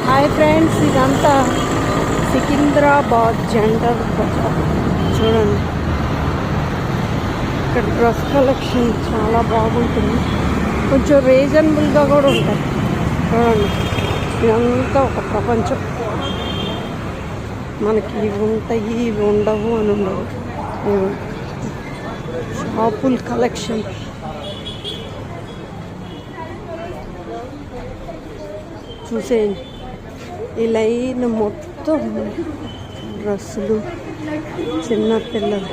Hi friends, ఇదంతా Secunderabad general Bazar. చూడండి, ఇక్కడ డ్రెస్ కలెక్షన్ చాలా బాగుంటుంది. కొంచెం రీజనబుల్గా కూడా ఉంటుంది. చూడండి, ఇదంతా ఒక ప్రపంచం. మనకి ఇవి ఉంటాయి, ఇవి ఉండవు అని ఉండవు. షాపుల్ కలెక్షన్. చూసేయండి, ఈ లైన్ మొత్తం డ్రెస్సులు, చిన్నపిల్లలు.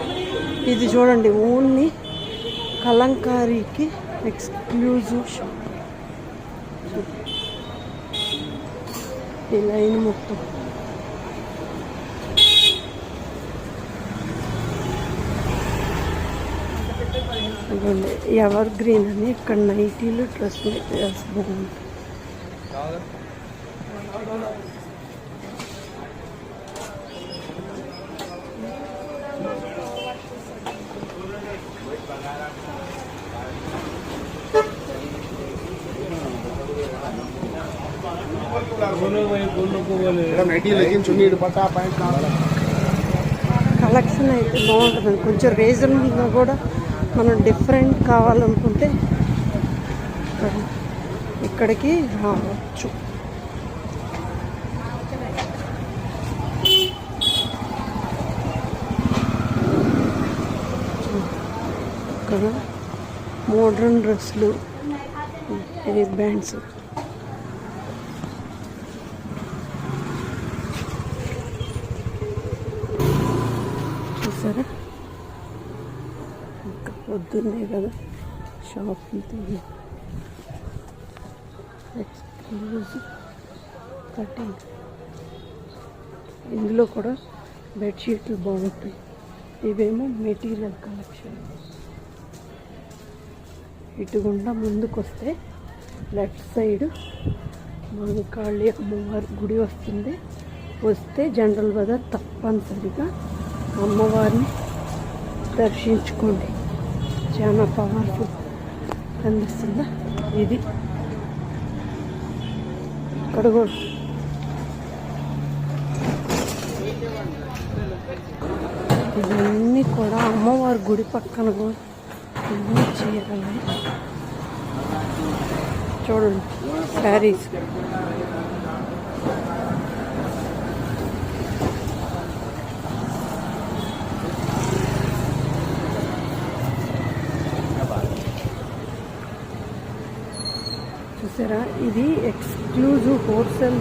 ఇది చూడండి, ఓన్లీ కలంకారీకి ఎక్స్క్లూజివ్ షాప్. ఈ లైన్ మొత్తం ఎవర్ గ్రీన్ అని ఇక్కడ నైటీలు, డ్రెస్ మెటీరియల్స్ బాగుంటాయి. కలెక్షన్ అయితే బాగుంటుంది. కొంచెం రీజనబుల్గా కూడా మనం డిఫరెంట్ కావాలనుకుంటే ఇక్కడికి రావచ్చు. ఇక్కడ మోడ్రన్ డ్రెస్సులు, హెయిర్ బ్యాండ్స్. చూసారా, ఇంకా పొద్దున్నే కదా షాప్ ఎక్స్క్లూజివ్ కటింగ్. ఇందులో కూడా బెడ్షీట్లు బాగుంటాయి. ఇవేమో మెటీరియల్ కలెక్షన్. ఇటుగుండా ముందుకు వస్తే లెఫ్ట్ సైడ్ మహంకాళి అమ్మవారి గుడి వస్తుంది. వస్తే జనరల్ బజార్ తప్పనిసరిగా అమ్మవారిని దర్శించుకోండి. చాలా పవర్ఫుల్ కనిపిస్తుందా? ఇది ఇక్కడ కూడా ఇవన్నీ కూడా అమ్మవారి గుడి పక్కన కూడా అన్నీ చేయగలరు. చూడండి, శారీస్. చూసారా, ఇది ఎక్స్క్లూజివ్ హోల్సేల్